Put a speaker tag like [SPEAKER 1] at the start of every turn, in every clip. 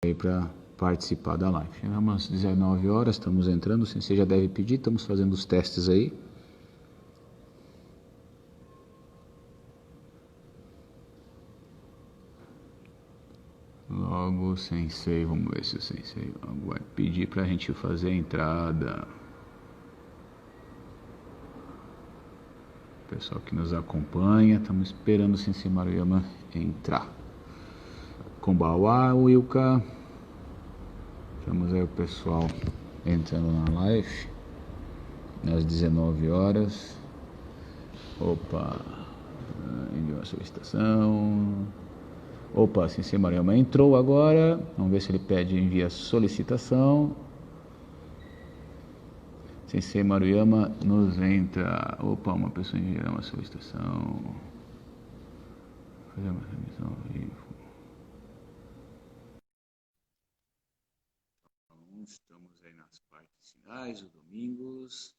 [SPEAKER 1] aí para participar da live. Chegamos às 19 horas, estamos entrando, você já deve pedir, estamos fazendo os testes aí. Logo o Sensei, vamos ver se o Sensei vai pedir para a gente fazer a entrada. Pessoal que nos acompanha, estamos esperando o Sensei Maruyama entrar. Konbawa, Wilka. Estamos aí o pessoal entrando na live. Às 19 horas. Opa, enviou a solicitação. Opa, Sensei Maruyama entrou agora. Vamos ver se ele pede envia solicitação. Sensei Maruyama nos entra. Opa, uma pessoa envia uma solicitação. Fazer uma transmissão ao vivo. Estamos aí nas partes finais, os domingos.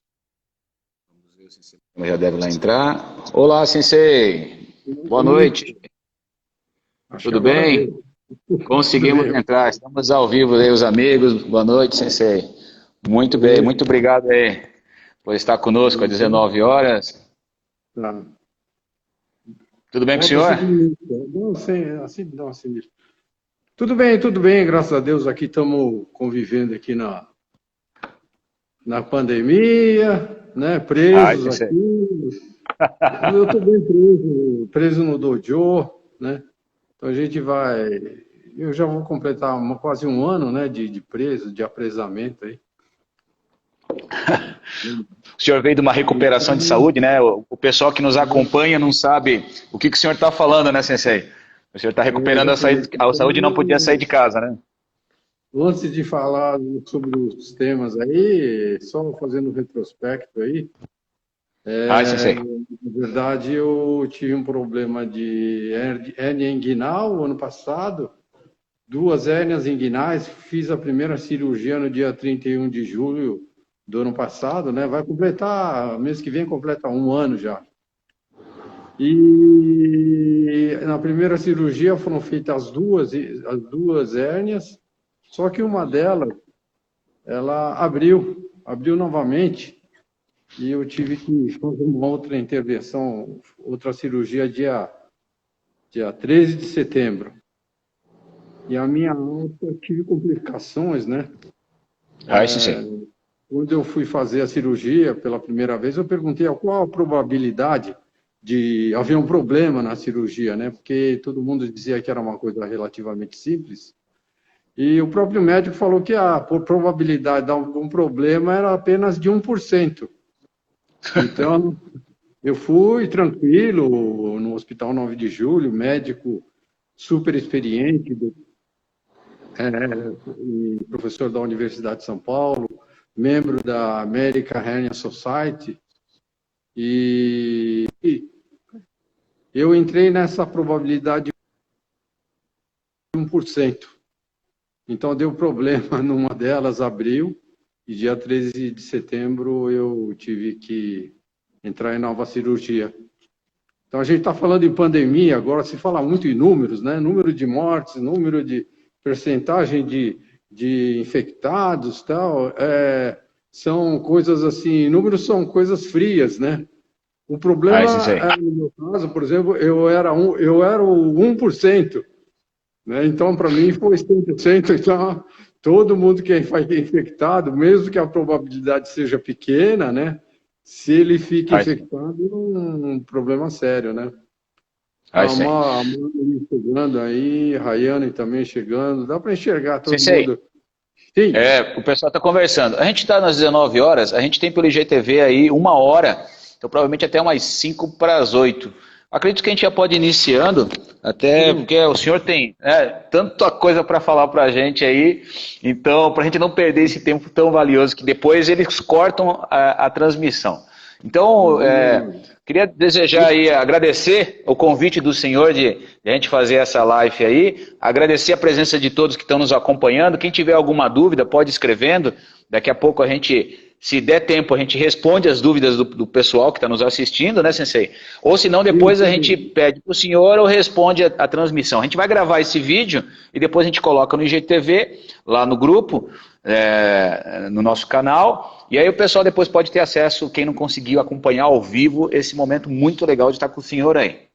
[SPEAKER 1] Vamos ver o Sensei já deve lá entrar. Olá, Sensei. Boa noite. Tudo bem? Conseguimos entrar. Estamos ao vivo aí, os amigos. Boa noite, Sensei. Muito bem, muito obrigado aí por estar conosco às 19 horas.
[SPEAKER 2] Tá.
[SPEAKER 1] Tudo bem com o senhor?
[SPEAKER 2] Tudo bem, graças a Deus. Aqui estamos convivendo aqui na pandemia, né? Presos aqui. Eu estou bem preso no dojo, né? Então a gente vai. Eu já vou completar quase um ano, né? De preso, de apresamento aí.
[SPEAKER 1] O senhor veio de uma recuperação de saúde, né? O pessoal que nos acompanha não sabe o que o senhor está falando, né, Sensei? O senhor está recuperando a saúde e não podia sair de casa, né?
[SPEAKER 2] Antes de falar sobre os temas aí, só fazendo um retrospecto aí,
[SPEAKER 1] Sensei.
[SPEAKER 2] na verdade eu tive um problema de hérnia inguinal ano passado, 2 hérnias inguinais, fiz a primeira cirurgia no dia 31 de julho do ano passado, né? Vai completar, mês que vem completa 1 ano já. E na primeira cirurgia foram feitas as duas hérnias, só que uma delas, ela abriu novamente, e eu tive que fazer uma outra intervenção, outra cirurgia dia 13 de setembro. E a minha alta, eu tive complicações, né?
[SPEAKER 1] Sensei.
[SPEAKER 2] Quando eu fui fazer a cirurgia pela primeira vez, eu perguntei qual a probabilidade de haver um problema na cirurgia, né? Porque todo mundo dizia que era uma coisa relativamente simples. E o próprio médico falou que a probabilidade de algum problema era apenas de 1%. Então, eu fui tranquilo no Hospital 9 de Julho, médico super experiente, professor da Universidade de São Paulo, membro da American Hernia Society, e eu entrei nessa probabilidade de 1%. Então, deu problema numa delas, abriu, e dia 13 de setembro eu tive que entrar em nova cirurgia. Então, a gente está falando em pandemia, agora se fala muito em números, né? Número de mortes, número de percentagem de infectados, tal, são coisas assim, números são coisas frias, né? O problema, no meu caso, por exemplo, eu era o 1%, né? Então, para mim, foi 100%, então, todo mundo que vai ter infectado, mesmo que a probabilidade seja pequena, né? Se ele fica infectado, é um problema sério, né? A Amanda chegando aí, a Rayane também chegando, dá para enxergar todo mundo.
[SPEAKER 1] Sim. O pessoal está conversando. A gente está nas 19 horas, a gente tem pelo IGTV aí 1 hora, então provavelmente até umas 5 para as 8. Acredito que a gente já pode ir iniciando, até porque o senhor tem tanta coisa para falar para a gente aí, então para a gente não perder esse tempo tão valioso que depois eles cortam a transmissão. Então, queria desejar aí, agradecer o convite do senhor de a gente fazer essa live aí, agradecer a presença de todos que estão nos acompanhando. Quem tiver alguma dúvida pode ir escrevendo, daqui a pouco a gente se der tempo, a gente responde as dúvidas do pessoal que está nos assistindo, né, Sensei? Ou se não, depois a gente pede para o senhor ou responde a transmissão. A gente vai gravar esse vídeo e depois a gente coloca no IGTV, lá no grupo, no nosso canal, e aí o pessoal depois pode ter acesso, quem não conseguiu acompanhar ao vivo, esse momento muito legal de estar com o senhor aí.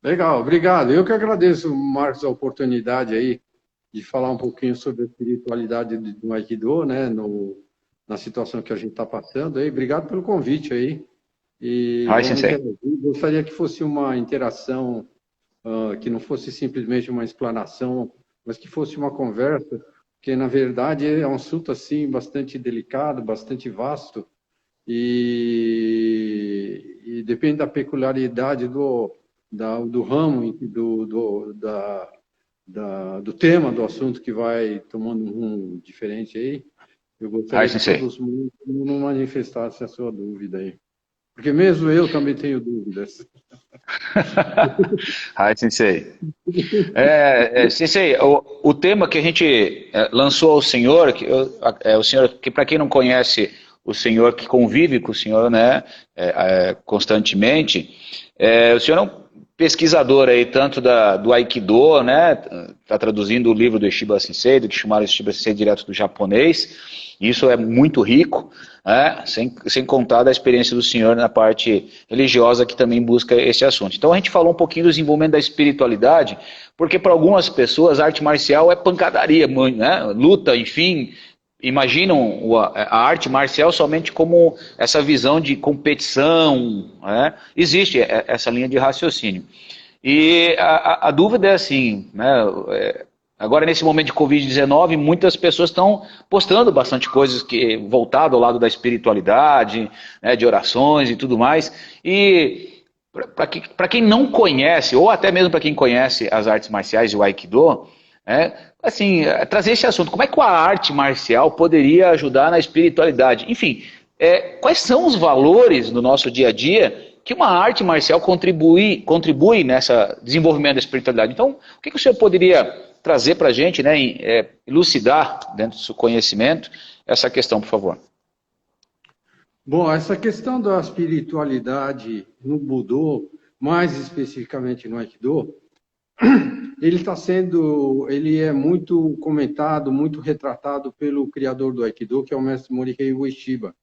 [SPEAKER 2] Legal, obrigado. Eu que agradeço, Marcos, a oportunidade aí de falar um pouquinho sobre a espiritualidade do Aikido, né, na situação que a gente está passando aí. Obrigado pelo convite aí. E
[SPEAKER 1] Vai,
[SPEAKER 2] vamos
[SPEAKER 1] Sensei.
[SPEAKER 2] interagir. Gostaria que fosse uma interação, que não fosse simplesmente uma explanação, mas que fosse uma conversa, porque, na verdade, é um assunto assim, bastante delicado, bastante vasto, e depende da peculiaridade do ramo, do tema do assunto que vai tomando um rumo diferente aí. Eu gostaria que todos não manifestassem a sua dúvida aí. Porque mesmo eu também tenho dúvidas.
[SPEAKER 1] Hi, Sensei. Sensei, o tema que a gente lançou ao senhor, o senhor, que para quem não conhece o senhor que convive com o senhor, né, constantemente, o senhor é um pesquisador aí, tanto do Aikido, né, está traduzindo o livro do Ishiba Sensei, do Kishimaru Ishiba Sensei direto do japonês, isso é muito rico, né, sem contar da experiência do senhor na parte religiosa que também busca esse assunto. Então a gente falou um pouquinho do desenvolvimento da espiritualidade, porque para algumas pessoas a arte marcial é pancadaria, né, luta, enfim, imaginam a arte marcial somente como essa visão de competição, né? Existe essa linha de raciocínio. E a dúvida é assim, né? Agora nesse momento de Covid-19, muitas pessoas estão postando bastante coisas voltado ao lado da espiritualidade, né, de orações e tudo mais. E para quem não conhece, ou até mesmo para quem conhece as artes marciais e o Aikido, assim, trazer esse assunto, como é que a arte marcial poderia ajudar na espiritualidade? Enfim, quais são os valores no nosso dia a dia que uma arte marcial contribui nesse desenvolvimento da espiritualidade? Então, o que o senhor poderia trazer para a gente, né, elucidar dentro do seu conhecimento essa questão, por favor?
[SPEAKER 2] Bom, essa questão da espiritualidade no Budô, mais especificamente no Aikido, ele é muito comentado, muito retratado pelo criador do Aikido, que é o mestre Morihei Ueshiba.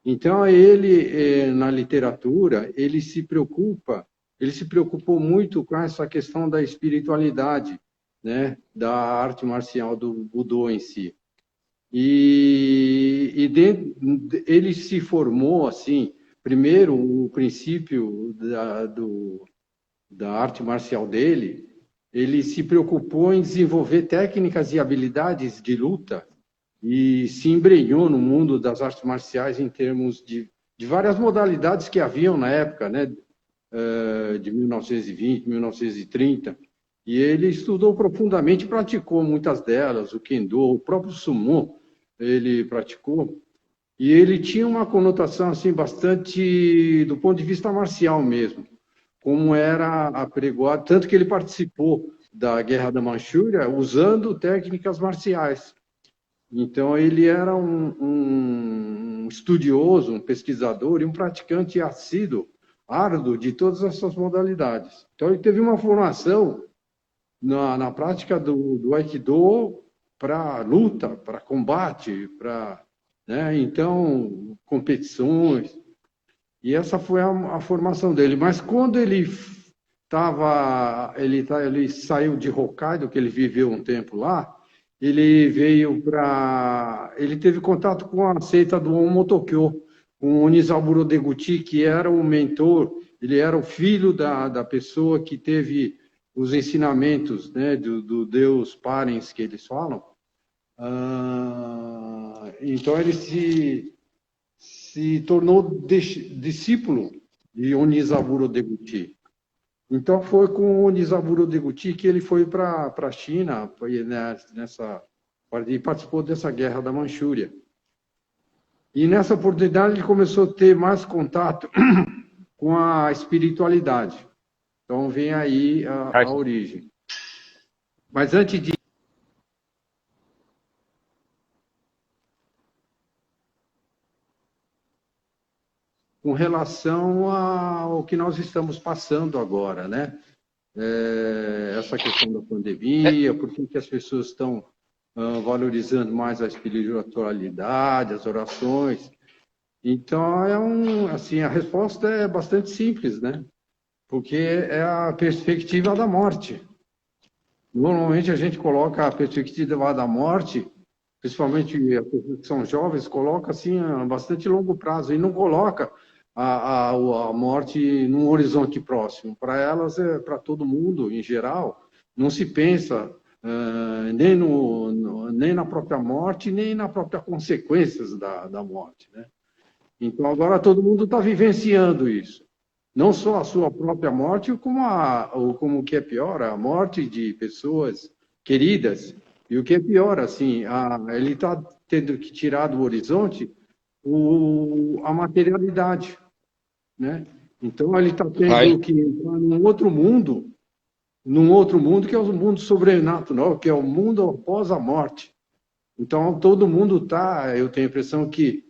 [SPEAKER 2] Então, ele, na literatura, ele se preocupou muito com essa questão da espiritualidade, né, da arte marcial do Budô em si. Ele se formou, assim, primeiro, o princípio da arte marcial dele, ele se preocupou em desenvolver técnicas e habilidades de luta e se embrenhou no mundo das artes marciais em termos de várias modalidades que haviam na época, né, de 1920, 1930, e ele estudou profundamente e praticou muitas delas, o Kendo, o próprio Sumo, ele praticou, e ele tinha uma conotação assim bastante do ponto de vista marcial mesmo, como era apregoado, tanto que ele participou da Guerra da Manchúria usando técnicas marciais. Então, ele era um estudioso, um pesquisador e um praticante assíduo, árduo de todas essas modalidades. Então, ele teve uma formação na prática do Aikido para luta, para combate, para, né, então, competições. E essa foi a formação dele. Mas quando ele saiu de Hokkaido, que ele viveu um tempo lá, ele teve contato com a seita do Onmotokyo, com o Onizaburō Deguchi, que era o mentor, ele era o filho da pessoa que teve os ensinamentos, né, do Deus Parens, que eles falam. Então ele se tornou discípulo de Onizaburō Deguchi. Então, foi com o Onizaburō Deguchi que ele foi para a China e participou dessa guerra da Manchúria. E nessa oportunidade ele começou a ter mais contato com a espiritualidade. Então, vem aí a origem. Mas antes de com relação ao que nós estamos passando agora, né? Essa questão da pandemia, por que as pessoas estão valorizando mais a espiritualidade, as orações. Então, assim, a resposta é bastante simples, né? Porque é a perspectiva da morte. Normalmente a gente coloca a perspectiva da morte, principalmente as pessoas que são jovens, coloca assim a bastante longo prazo e não coloca a morte num horizonte próximo. Para elas, para todo mundo em geral, não se pensa nem na própria morte, nem na própria consequências da morte, né? Então agora todo mundo está vivenciando isso. Não só a sua própria morte, como o que é pior, a morte de pessoas queridas. E o que é pior, assim, ele está tendo que tirar do horizonte a materialidade, né? Então ele está tendo que entrar num outro mundo que é o mundo sobrenatural, que é o mundo após a morte. Então todo mundo eu tenho a impressão que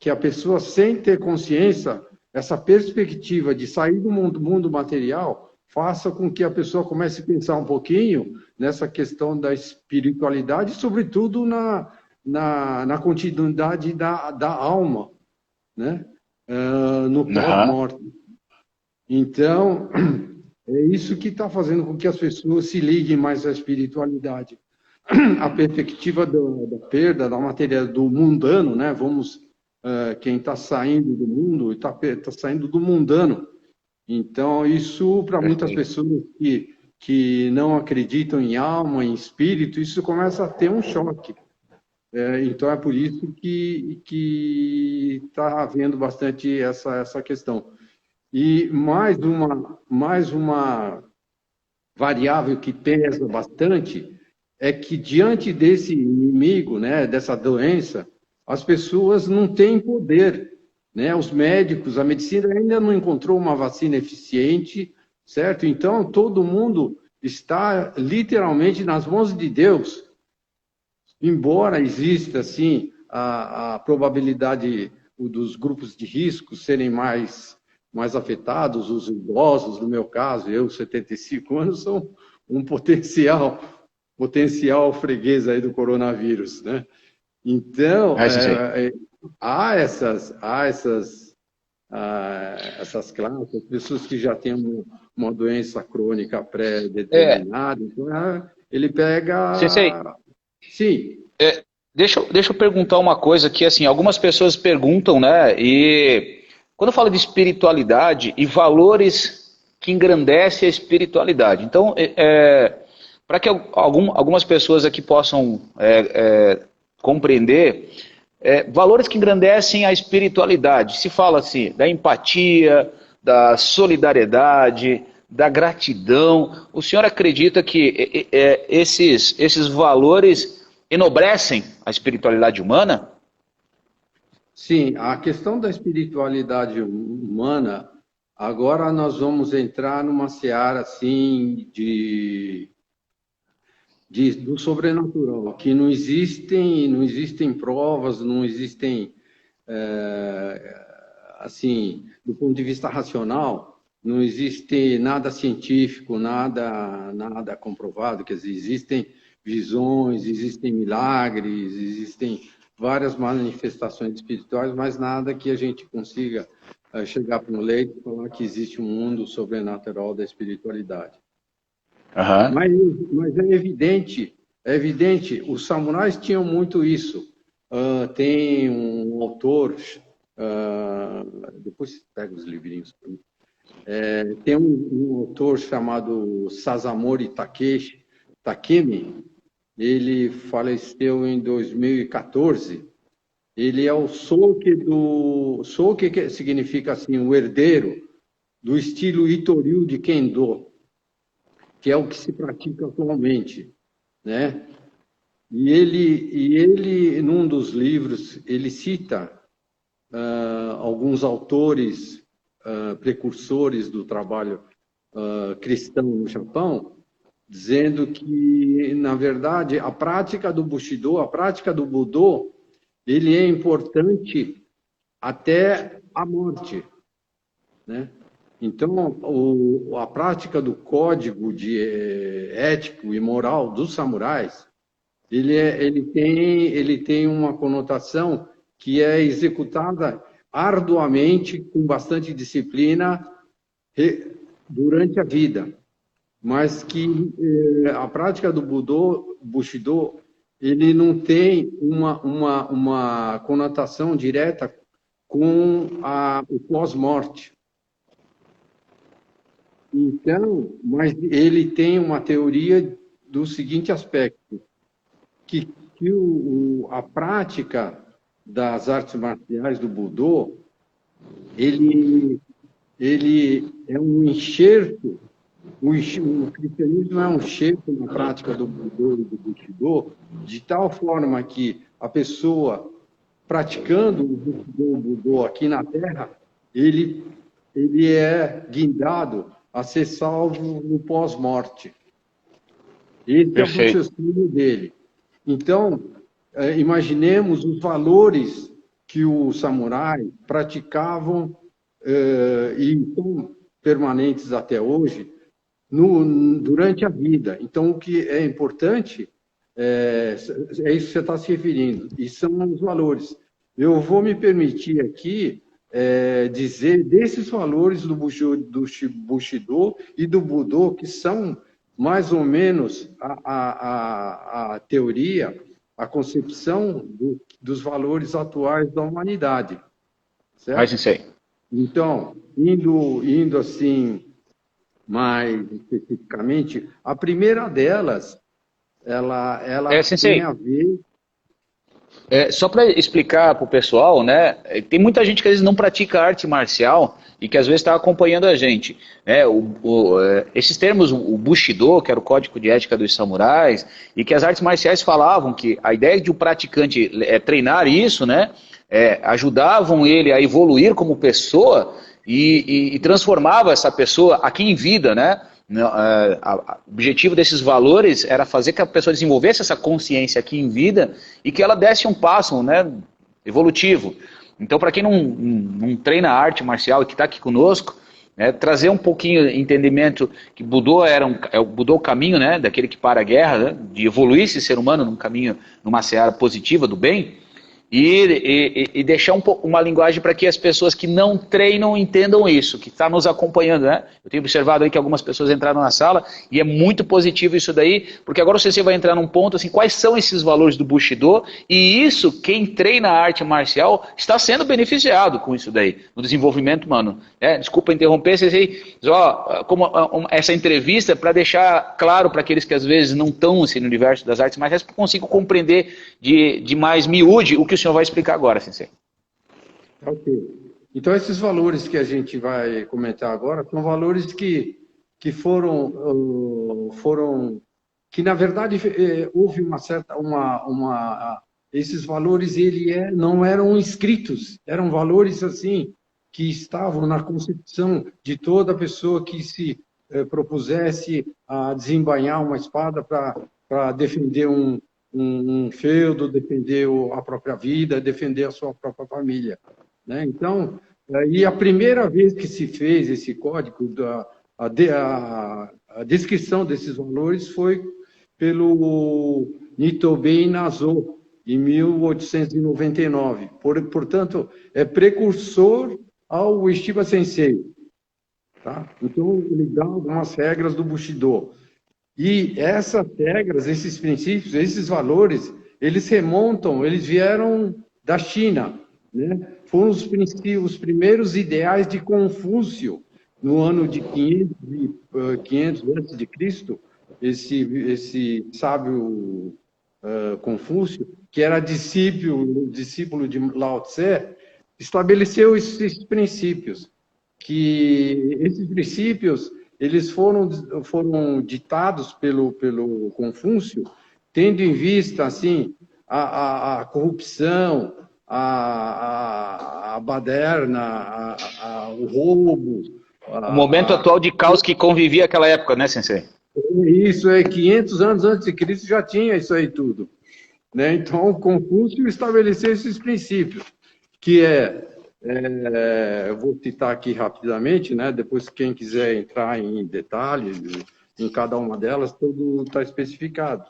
[SPEAKER 2] a pessoa, sem ter consciência, essa perspectiva de sair do mundo material, faça com que a pessoa comece a pensar um pouquinho nessa questão da espiritualidade, sobretudo na continuidade da alma, né? No pós-morte. Então, é isso que está fazendo com que as pessoas se liguem mais à espiritualidade. A perspectiva da perda da matéria do mundano, né? Quem está saindo do mundo está saindo do mundano. Então, isso, para muitas pessoas que não acreditam em alma, em espírito, isso começa a ter um choque. Então, é por isso que está havendo bastante essa questão. E mais uma variável que pesa bastante é que, diante desse inimigo, né, dessa doença, as pessoas não têm poder, né? Os médicos, a medicina ainda não encontrou uma vacina eficiente, certo? Então, todo mundo está literalmente nas mãos de Deus. Embora exista, assim, a probabilidade dos grupos de risco serem mais afetados, os idosos, no meu caso, eu, 75 anos, sou um potencial freguês aí do coronavírus, né? Então, há essas classes, pessoas que já têm uma doença crônica pré-determinada. Então, ele pega... Sim.
[SPEAKER 1] Deixa eu perguntar uma coisa que, assim, algumas pessoas perguntam, né? E quando eu falo de espiritualidade e valores que engrandecem a espiritualidade. Então, para que algumas pessoas aqui possam compreender, valores que engrandecem a espiritualidade. Se fala assim, da empatia, da solidariedade, da gratidão. O senhor acredita que esses valores enobrecem a espiritualidade humana?
[SPEAKER 2] Sim, a questão da espiritualidade humana, agora nós vamos entrar numa seara assim do sobrenatural, que não existem provas, não existem, assim, do ponto de vista racional, não existe nada científico, nada comprovado, quer dizer, existem visões, existem milagres, existem várias manifestações espirituais, mas nada que a gente consiga chegar para um leito e falar que existe um mundo sobrenatural da espiritualidade. Mas é evidente, os samurais tinham muito isso. Tem um autor, depois pega os livrinhos para mim. Tem um autor chamado Sasamori Takemi, ele faleceu em 2014. Ele é o Soke que significa assim, o herdeiro do estilo Itoryu de Kendo, que é o que se pratica atualmente, né? E ele, num dos livros, ele cita alguns autores precursores do trabalho cristão no Japão, dizendo que, na verdade, a prática do Bushido, a prática do Budô, ele é importante até a morte. né? Então, a prática do código ético e moral dos samurais, ele tem uma conotação que é executada arduamente, com bastante disciplina, durante a vida, mas que a prática do Bushido, ele não tem uma conotação direta com o pós-morte. Então, mas ele tem uma teoria do seguinte aspecto, que a prática das artes marciais do Budô, ele é um enxerto, o cristianismo é um enxerto na prática do Budô e do Bushido, de tal forma que a pessoa praticando o Budô aqui na Terra, ele é guindado a ser salvo no pós-morte. Esse é o raciocínio dele. Então, imaginemos os valores que os samurais praticavam e são permanentes até hoje durante a vida. Então, o que é importante é isso que você está se referindo, e são os valores. Eu vou me permitir aqui dizer desses valores do Bushido e do Budô, que são mais ou menos a teoria, a concepção dos valores atuais da humanidade. Certo?
[SPEAKER 1] Mas isso aí.
[SPEAKER 2] Então, indo assim, mais especificamente, a primeira delas, ela tem a ver...
[SPEAKER 1] Só para explicar para o pessoal, né? Tem muita gente que às vezes não pratica arte marcial e que às vezes está acompanhando a gente. Né? Esses termos, o Bushido, que era o código de ética dos samurais, e que as artes marciais falavam que a ideia de um praticante treinar isso, né? Ajudavam ele a evoluir como pessoa e transformava essa pessoa aqui em vida, né? O objetivo desses valores era fazer que a pessoa desenvolvesse essa consciência aqui em vida e que ela desse um passo, né, evolutivo. Então, para quem não treina arte marcial e que está aqui conosco, trazer um pouquinho de entendimento que Budô Budô o caminho, né, daquele que para a guerra, né, de evoluir esse ser humano num caminho, numa seara positiva do bem, e deixar uma linguagem para que as pessoas que não treinam entendam isso, que está nos acompanhando, né? Eu tenho observado aí que algumas pessoas entraram na sala e é muito positivo isso daí, porque agora você vai entrar num ponto assim, quais são esses valores do Bushido, e isso, quem treina a arte marcial está sendo beneficiado com isso daí, no desenvolvimento humano. Desculpa interromper, essa entrevista para deixar claro para aqueles que às vezes não estão assim, no universo das artes marciais, que consigam compreender de mais miúde o que o senhor vai explicar agora, Sensei.
[SPEAKER 2] Ok. Então, esses valores que a gente vai comentar agora são valores que foram que, na verdade, houve uma certa... esses valores não eram escritos, eram valores assim que estavam na concepção de toda pessoa que se propusesse a desembainhar uma espada para defender um feudo, defender a própria vida, defender a sua própria família. Né? Então, e a primeira vez que se fez esse código, a descrição desses valores foi pelo Nitobei Naso, em 1899. Portanto, é precursor ao Ueshiba Sensei. Tá? Então, ele dá algumas regras do Bushido. E essas regras, esses princípios, esses valores, eles vieram da China, né? Foram os primeiros ideais de Confúcio, no ano de 500 a.C., esse sábio Confúcio, que era discípulo de Lao Tse, estabeleceu esses princípios, eles foram ditados pelo Confúcio, tendo em vista assim a corrupção, a baderna, o roubo.
[SPEAKER 1] O momento atual de caos que convivia naquela época, né, Sensei?
[SPEAKER 2] Isso 500 anos antes de Cristo já tinha isso aí tudo. Né? Então, o Confúcio estabeleceu esses princípios, que é Eu vou citar aqui rapidamente, né? Depois, quem quiser entrar em detalhes, em cada uma delas, tudo está especificado.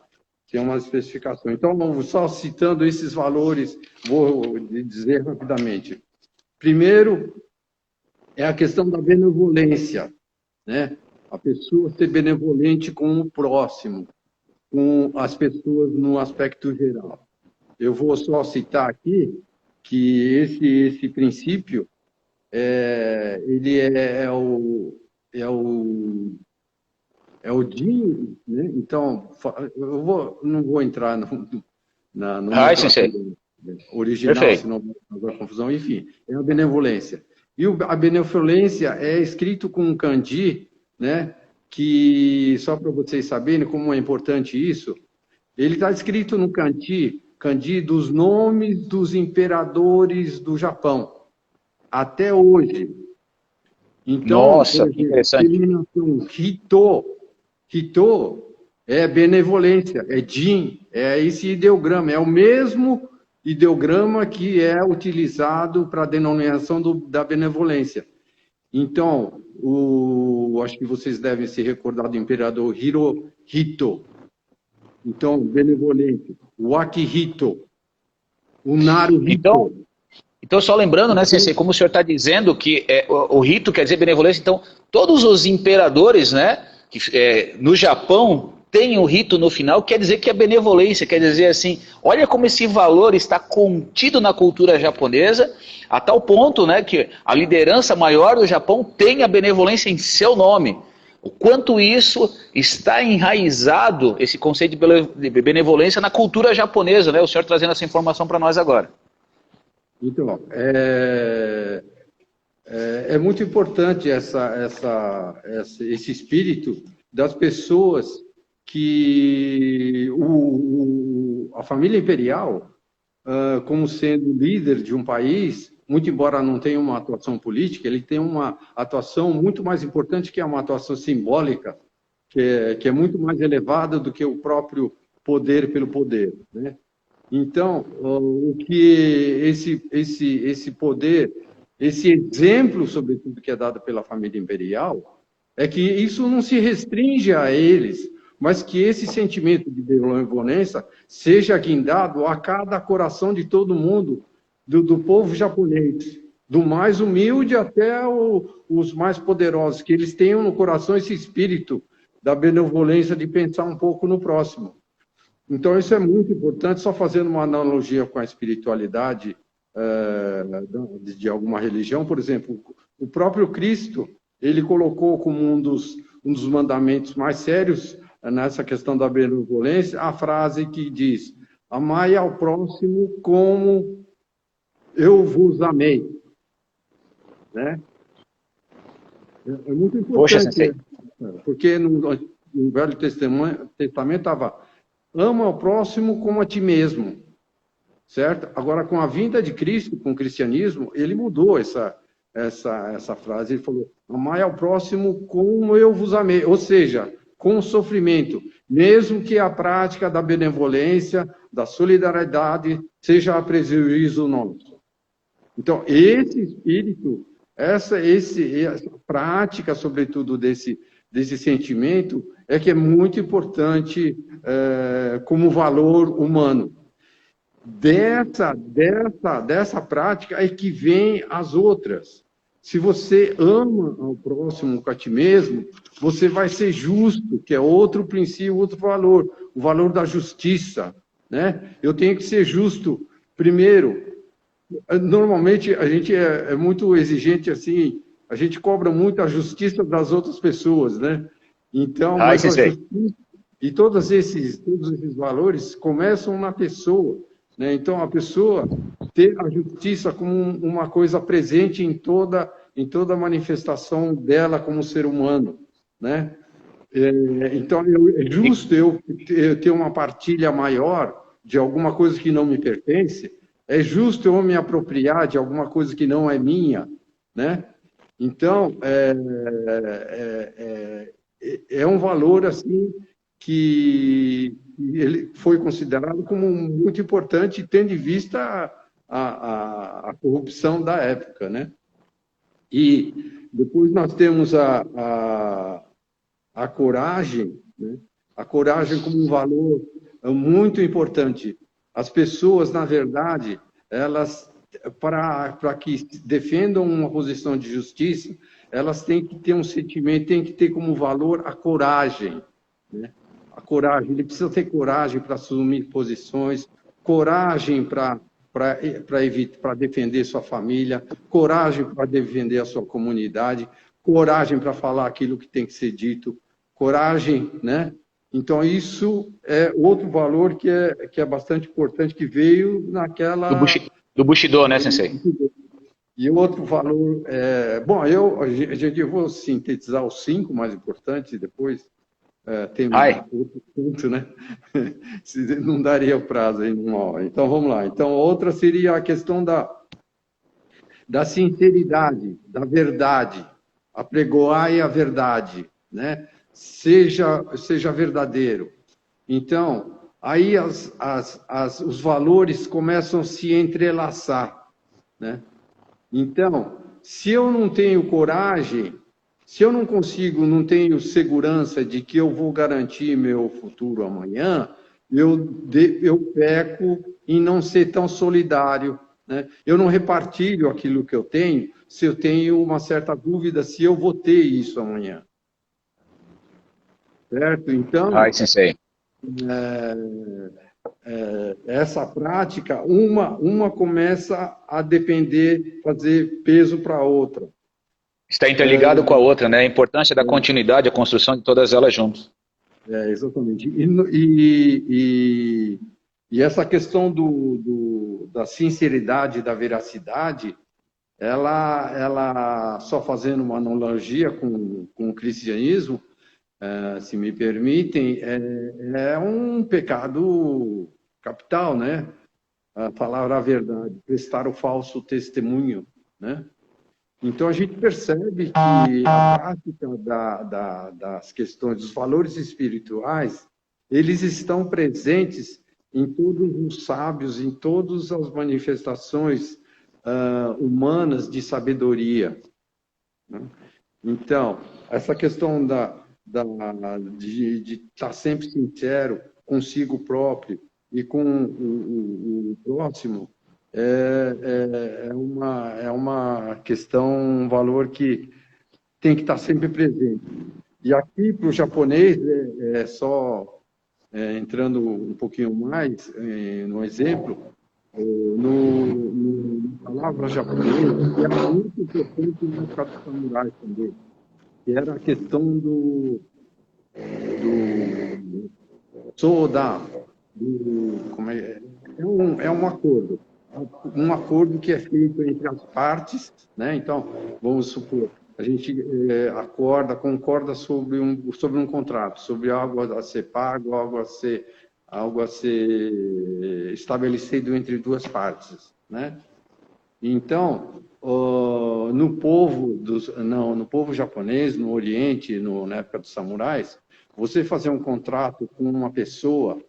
[SPEAKER 2] Tem uma especificação. Então, só citando esses valores, vou dizer rapidamente. Primeiro, é a questão da benevolência, né? A pessoa ser benevolente com o próximo, com as pessoas no aspecto geral. Eu vou só citar aqui que esse princípio ele é o DIN, né? Então, não vou entrar no
[SPEAKER 1] Sensei.
[SPEAKER 2] nomenclatura original,
[SPEAKER 1] Perfeito.
[SPEAKER 2] senão vai dar confusão. Enfim, é a benevolência. E a benevolência é escrito com um kanji, né? Que, só para vocês saberem como é importante isso, ele está escrito no kanji dos nomes dos imperadores do Japão, até hoje. Então, por
[SPEAKER 1] Nossa, que
[SPEAKER 2] exemplo,
[SPEAKER 1] interessante.
[SPEAKER 2] terminação Hito é benevolência, é Jin, é esse ideograma, é o mesmo ideograma que é utilizado para a denominação da benevolência. Então, acho que vocês devem se recordar do imperador Hirohito. Então, benevolente, o Akihito, o Naruhito.
[SPEAKER 1] Então, só lembrando, né, Sensei, como o senhor está dizendo que o rito quer dizer benevolência, então todos os imperadores, né, que no Japão tem o rito no final, quer dizer que é benevolência, quer dizer assim, olha como esse valor está contido na cultura japonesa, a tal ponto, né, que a liderança maior do Japão tem a benevolência em seu nome. O quanto isso está enraizado, esse conceito de benevolência, na cultura japonesa, né? O senhor trazendo essa informação para nós agora.
[SPEAKER 2] Então, é muito importante esse espírito das pessoas que a família imperial, como sendo líder de um país, muito embora não tenha uma atuação política, ele tem uma atuação muito mais importante, que é uma atuação simbólica, que é muito mais elevada do que o próprio poder pelo poder, né? Então, o que esse poder, esse exemplo, sobretudo, que é dado pela família imperial, é que isso não se restringe a eles, mas que esse sentimento de benevolência seja guindado a cada coração de todo mundo, do povo japonês, do mais humilde até os mais poderosos, que eles tenham no coração esse espírito da benevolência de pensar um pouco no próximo. Então, isso é muito importante, só fazendo uma analogia com a espiritualidade de alguma religião. Por exemplo, o próprio Cristo, ele colocou como um dos mandamentos mais sérios nessa questão da benevolência, a frase que diz: amai ao próximo como eu vos amei. Né? É muito importante, porque no Velho Testamento estava: ama ao próximo como a ti mesmo, certo? Agora, com a vinda de Cristo, com o cristianismo, ele mudou essa frase. Ele falou: amai ao próximo como eu vos amei, ou seja, com sofrimento, mesmo que a prática da benevolência, da solidariedade, seja a prejuízo nosso. Então, esse espírito, essa prática, sobretudo, desse sentimento, é que é muito importante como valor humano. Dessa prática é que vem as outras. Se você ama ao próximo com a ti mesmo, você vai ser justo, que é outro princípio, outro valor, o valor da justiça, né? Eu tenho que ser justo primeiro. Normalmente a gente é muito exigente assim, a gente cobra muito a justiça das outras pessoas, né? Então, mas a justiça, e todos esses valores começam na pessoa, né? Então, a pessoa ter a justiça como uma coisa presente em toda a manifestação dela como ser humano, né? Então, é justo eu ter uma partilha maior de alguma coisa que não me pertence. É justo eu me apropriar de alguma coisa que não é minha, né? Então, é um valor assim que ele foi considerado como muito importante, tendo em vista a corrupção da época, né? E depois nós temos a coragem, né? A coragem como um valor muito importante. As pessoas, na verdade, elas, para que defendam uma posição de justiça, elas têm que ter um sentimento, têm que ter como valor a coragem, né? A coragem, ele precisa ter coragem para assumir posições, coragem para defender sua família, coragem para defender a sua comunidade, coragem para falar aquilo que tem que ser dito, coragem, né? Então, isso é outro valor que é bastante importante, que veio naquela...
[SPEAKER 1] Do Bushido, né, Sensei?
[SPEAKER 2] E outro valor... Bom, eu vou sintetizar os 5 mais importantes e depois tem outro ponto, né? Não daria o prazo aí numa hora. Então, vamos lá. Então, outra seria a questão da sinceridade, da verdade. Apregoai a verdade, né? Seja verdadeiro. Então, aí os valores começam a se entrelaçar, né? Então, se eu não tenho coragem, se eu não consigo, não tenho segurança de que eu vou garantir meu futuro amanhã, eu peco em não ser tão solidário, né? Eu não repartilho aquilo que eu tenho, se eu tenho uma certa dúvida se eu vou ter isso amanhã. Certo? Então,
[SPEAKER 1] Sensei.
[SPEAKER 2] Essa prática, uma começa a depender, fazer peso para a outra.
[SPEAKER 1] Está interligado com a outra, né? A importância da continuidade, a construção de todas elas juntas.
[SPEAKER 2] Exatamente. E essa questão da sinceridade, da veracidade, ela só fazendo uma analogia com o cristianismo, se me permitem, é um pecado capital, né? Falar a verdade, prestar o falso testemunho, né? Então, a gente percebe que a prática das questões, dos valores espirituais, eles estão presentes em todos os sábios, em todas as manifestações humanas de sabedoria, né? Então, essa questão de estar sempre sincero consigo próprio e com o próximo é uma questão, um valor que tem que estar sempre presente. E aqui, para o japonês, só entrando um pouquinho mais no exemplo, no palavra japonesa, que era muito importante no mercado dos samurais também, que era a questão do soda, é um acordo. Um acordo que é feito entre as partes, né? Então, vamos supor, a gente concorda sobre um contrato, sobre algo a ser pago, algo a ser estabelecido entre duas partes, né? Então, no povo japonês, no Oriente, na época dos samurais, você fazer um contrato com uma pessoa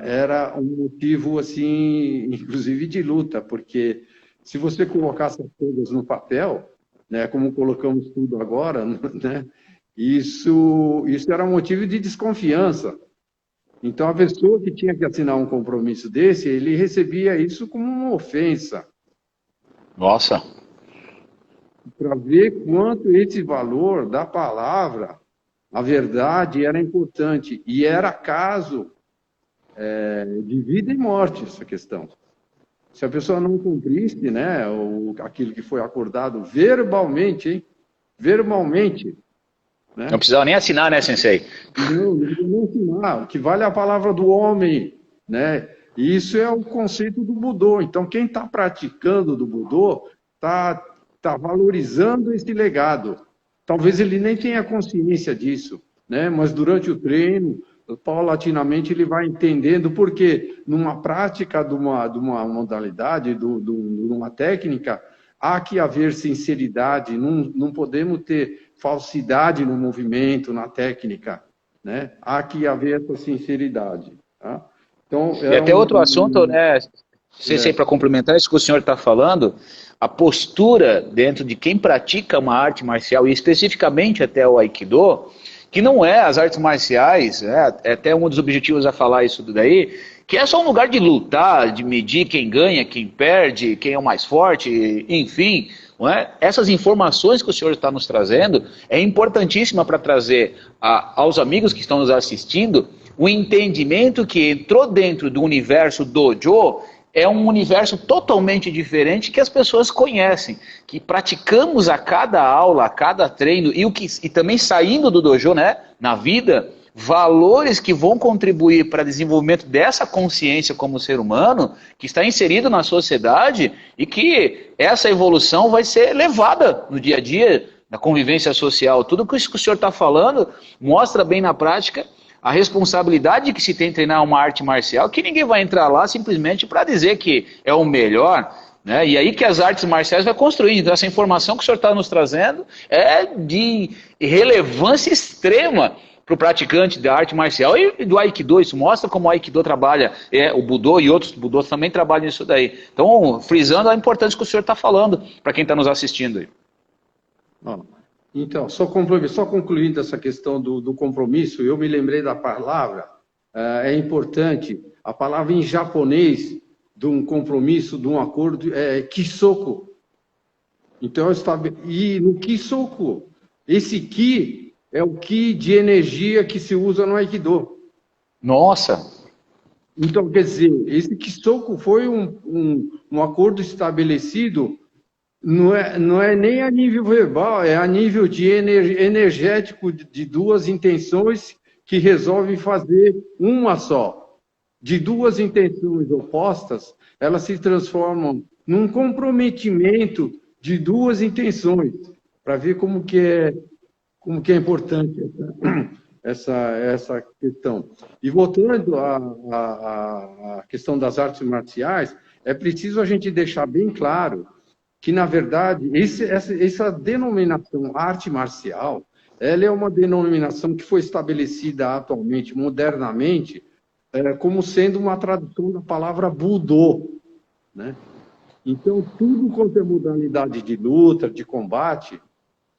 [SPEAKER 2] era um motivo, assim, inclusive de luta, porque se você colocasse as coisas no papel, né, como colocamos tudo agora, né, isso era um motivo de desconfiança. Então, a pessoa que tinha que assinar um compromisso desse, ele recebia isso como uma ofensa.
[SPEAKER 1] Nossa!
[SPEAKER 2] Para ver quanto esse valor da palavra, a verdade, era importante. E era caso de vida e morte, essa questão. Se a pessoa não cumprisse, né, aquilo que foi acordado verbalmente, hein? Verbalmente. Né?
[SPEAKER 1] Não precisava nem assinar, né, Sensei?
[SPEAKER 2] Não assinar. O que vale é a palavra do homem, né? E isso é o conceito do Budô. Então, quem está praticando do Budô está valorizando esse legado. Talvez ele nem tenha consciência disso, né? Mas durante o treino, paulatinamente ele vai entendendo, porque numa prática de uma modalidade, de uma técnica, há que haver sinceridade, não podemos ter falsidade no movimento, na técnica, né? Há que haver essa sinceridade. Tá? Então,
[SPEAKER 1] e até outro assunto, né, Sensei, para complementar isso que o senhor está falando, a postura dentro de quem pratica uma arte marcial, e especificamente até o Aikido, que não é as artes marciais, é até um dos objetivos a falar isso daí, que é só um lugar de lutar, de medir quem ganha, quem perde, quem é o mais forte, enfim. Não é? Essas informações que o senhor está nos trazendo é importantíssima para trazer aos amigos que estão nos assistindo o entendimento que entrou dentro do universo dojo é um universo totalmente diferente que as pessoas conhecem, que praticamos a cada aula, a cada treino, e também saindo do dojo, né, na vida, valores que vão contribuir para o desenvolvimento dessa consciência como ser humano, que está inserido na sociedade, e que essa evolução vai ser levada no dia a dia, na convivência social. Tudo isso que o senhor está falando mostra bem na prática a responsabilidade que se tem em treinar uma arte marcial, que ninguém vai entrar lá simplesmente para dizer que é o melhor, né? E aí que as artes marciais vai construindo. Então essa informação que o senhor está nos trazendo é de relevância extrema para o praticante da arte marcial e do Aikido. Isso mostra como o Aikido trabalha, o Budô e outros Budôs também trabalham nisso daí. Então, frisando a importância que o senhor está falando para quem está nos assistindo aí.
[SPEAKER 2] Então, só concluindo essa questão do compromisso, eu me lembrei da palavra, é importante, a palavra em japonês de um compromisso, de um acordo, é kisoku. Então, e no kisoku, esse ki é o ki de energia que se usa no Aikido.
[SPEAKER 1] Nossa!
[SPEAKER 2] Então, quer dizer, esse kisoku foi um acordo estabelecido. Não é nem a nível verbal, é a nível de energético de duas intenções que resolvem fazer uma só. De duas intenções opostas, elas se transformam num comprometimento de duas intenções, para ver como que é importante essa questão. E voltando à questão das artes marciais, é preciso a gente deixar bem claro que, na verdade, essa denominação arte marcial, ela é uma denominação que foi estabelecida atualmente, modernamente, como sendo uma tradução da palavra Budô, né? Então, tudo quanto é modalidade de luta, de combate,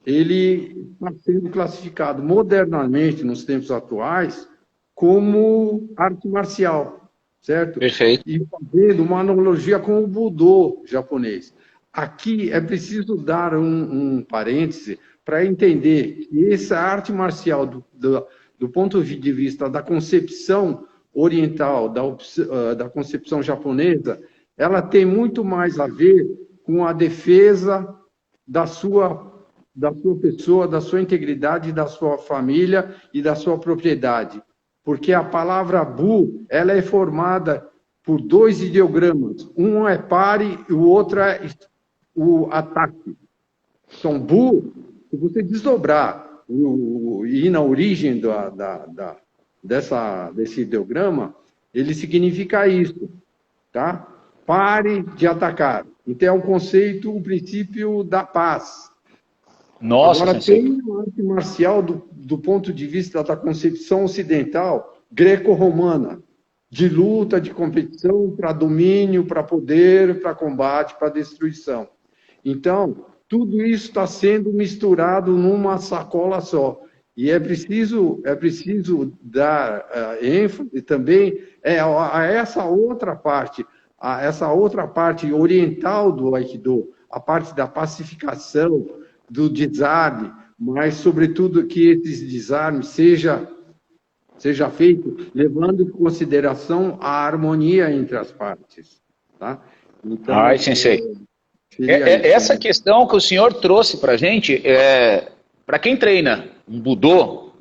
[SPEAKER 2] ele está sendo classificado modernamente, nos tempos atuais, como arte marcial, certo?
[SPEAKER 1] Perfeito.
[SPEAKER 2] E fazendo uma analogia com o Budô japonês. Aqui é preciso dar um parêntese para entender que essa arte marcial, do ponto de vista da concepção oriental, da concepção japonesa, ela tem muito mais a ver com a defesa da sua pessoa, da sua integridade, da sua família e da sua propriedade. Porque a palavra Bu, ela é formada por dois ideogramas. Um é pare e o outro é o ataque. Então, Bu, se você desdobrar e ir na origem desse ideograma, ele significa isso, tá? Pare de atacar. Então, é um conceito, o princípio da paz.
[SPEAKER 1] Nossa,
[SPEAKER 2] agora, tem uma arte marcial do ponto de vista da concepção ocidental, greco-romana, de luta, de competição, para domínio, para poder, para combate, para destruição. Então, tudo isso está sendo misturado numa sacola só. E é preciso dar ênfase também a essa outra parte oriental do Aikido, a parte da pacificação, do desarme, mas, sobretudo, que esse desarme seja feito levando em consideração a harmonia entre as partes. Tá? Então,
[SPEAKER 1] Sensei. Essa questão que o senhor trouxe para a gente, para quem treina um Budô,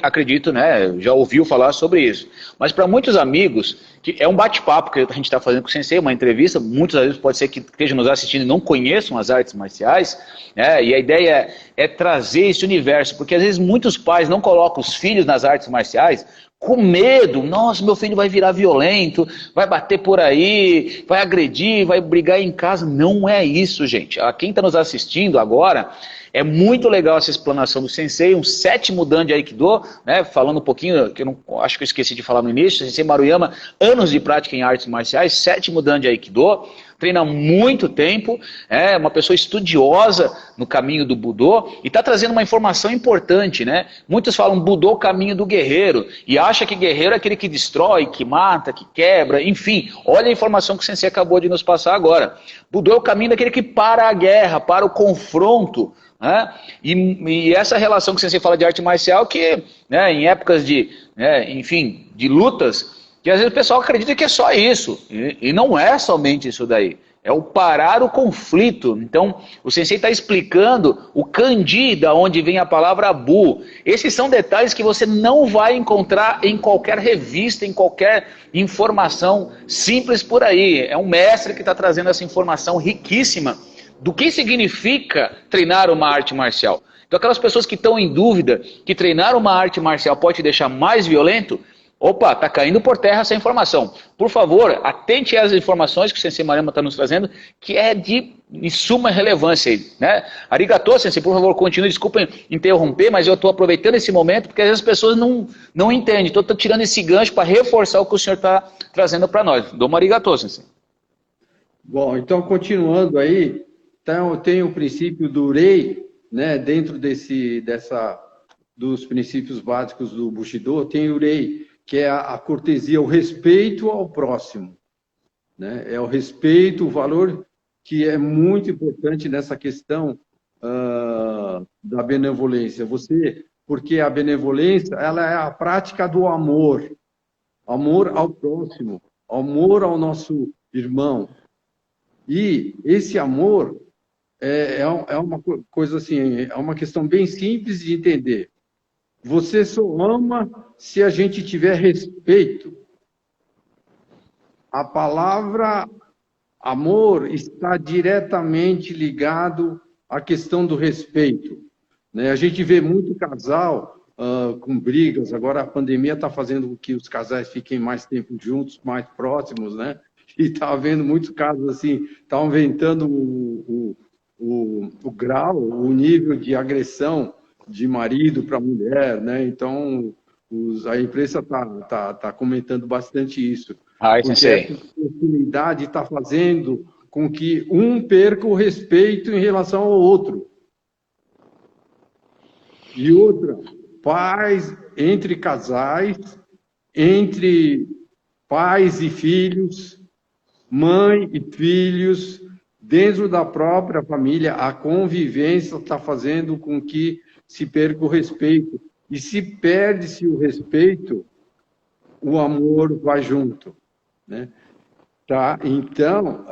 [SPEAKER 1] acredito, né, já ouviu falar sobre isso. Mas para muitos amigos, que é um bate-papo que a gente está fazendo com o Sensei, uma entrevista, muitos vezes pode ser que estejam nos assistindo e não conheçam as artes marciais, né, e a ideia é trazer esse universo, porque às vezes muitos pais não colocam os filhos nas artes marciais com medo. Nossa, meu filho vai virar violento, vai bater por aí, vai agredir, vai brigar em casa. Não é isso, gente. Quem está nos assistindo agora É muito legal essa explanação do Sensei, um 7º Dan de Aikido, né? Falando um pouquinho, que eu não, acho que eu esqueci de falar no início, Sensei Maruyama, anos de prática em artes marciais, 7º Dan de Aikido, treina há muito tempo, é uma pessoa estudiosa no caminho do Budô e está trazendo uma informação importante, né? Muitos falam Budô, caminho do guerreiro, e acha que guerreiro é aquele que destrói, que mata, que quebra, enfim. Olha a informação que o Sensei acabou de nos passar agora. Budô é o caminho daquele que para a guerra, para o confronto, né? E essa relação que o Sensei fala de arte marcial, que, né, em épocas de, né, enfim, de lutas, que às vezes o pessoal acredita que é só isso, e não é somente isso daí. É o parar o conflito. Então, o Sensei está explicando o kanji, da onde vem a palavra bu. Esses são detalhes que você não vai encontrar em qualquer revista, em qualquer informação simples por aí. É um mestre que está trazendo essa informação riquíssima do que significa treinar uma arte marcial. Então, aquelas pessoas que estão em dúvida que treinar uma arte marcial pode te deixar mais violento, opa, está caindo por terra essa informação. Por favor, atente às informações que o Sensei Maruyama está nos trazendo, que é de suma relevância aí, né? Arigatô, Sensei, por favor, continue, desculpem interromper, mas eu estou aproveitando esse momento, porque às vezes as pessoas não entendem. Então, estou tirando esse gancho para reforçar o que o senhor está trazendo para nós. Domo arigatô, Sensei.
[SPEAKER 2] Bom, então, continuando aí, então, tem o princípio do Rei, né? Dentro dos princípios básicos do Bushido, tem o Rei, que é a cortesia, o respeito ao próximo, né? É o respeito, o valor que é muito importante nessa questão da benevolência. Porque a benevolência, ela é a prática do amor ao próximo, amor ao nosso irmão. E esse amor é uma coisa assim, é uma questão bem simples de entender. Você só ama se a gente tiver respeito. A palavra amor está diretamente ligado à questão do respeito, né? A gente vê muito casal com brigas. Agora a pandemia está fazendo com que os casais fiquem mais tempo juntos, mais próximos, né? E está havendo muitos casos assim, está aumentando o grau, o nível de agressão de marido para mulher, né? Então, a imprensa tá comentando bastante isso. Porque essa oportunidade está fazendo com que um perca o respeito em relação ao outro. E outra, pais entre casais, entre pais e filhos, mãe e filhos, dentro da própria família, a convivência está fazendo com que se perca o respeito. E se perde-se o respeito, o amor vai junto, né? Tá? Então,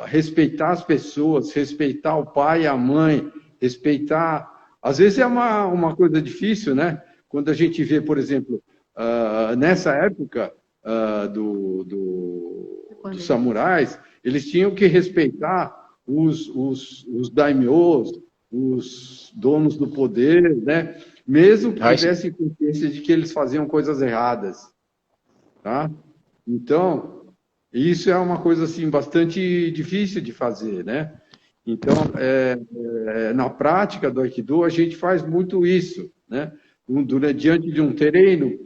[SPEAKER 2] respeitar as pessoas, respeitar o pai e a mãe, respeitar... Às vezes é uma coisa difícil, né? Quando a gente vê, por exemplo, nessa época dos samurais, eles tinham que respeitar os daimyos, os donos do poder, né? Mesmo que tivessem consciência de que eles faziam coisas erradas, tá? Então, isso é uma coisa assim bastante difícil de fazer, né? Então, na prática do Aikido, a gente faz muito isso, né? Diante de um treino,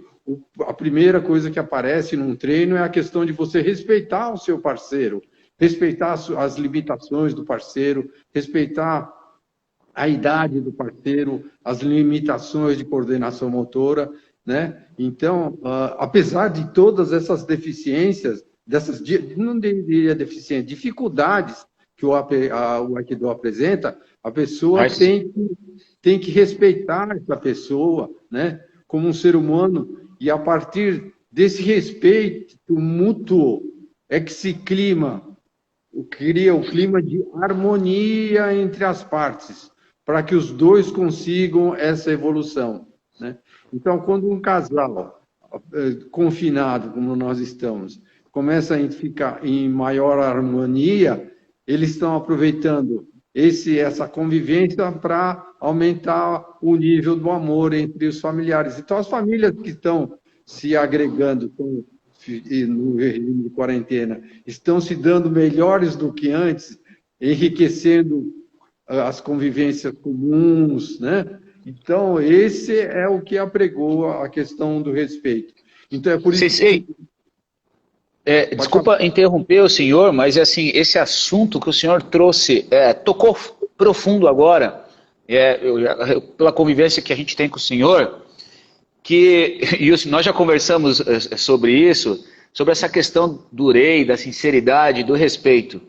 [SPEAKER 2] a primeira coisa que aparece num treino é a questão de você respeitar o seu parceiro, respeitar as limitações do parceiro, respeitar a idade do parceiro, as limitações de coordenação motora, né? Então, apesar de todas essas deficiências, não diria deficiência, dificuldades que o Aikido apresenta, a pessoa tem que respeitar essa pessoa, né? Como um ser humano, e a partir desse respeito mútuo é que se cria o clima de harmonia entre as partes, para que os dois consigam essa evolução, né? Então, quando um casal confinado, como nós estamos, começa a ficar em maior harmonia, eles estão aproveitando essa convivência para aumentar o nível do amor entre os familiares. Então, as famílias que estão se agregando no regime de quarentena estão se dando melhores do que antes, enriquecendo as convivências comuns, né? Então, esse é o que apregou a questão do respeito. Então, é por isso que...
[SPEAKER 1] Desculpa interromper o senhor, mas assim, esse assunto que o senhor trouxe tocou profundo agora, pela convivência que a gente tem com o senhor, nós já conversamos sobre isso, sobre essa questão do rei, da sinceridade, do respeito.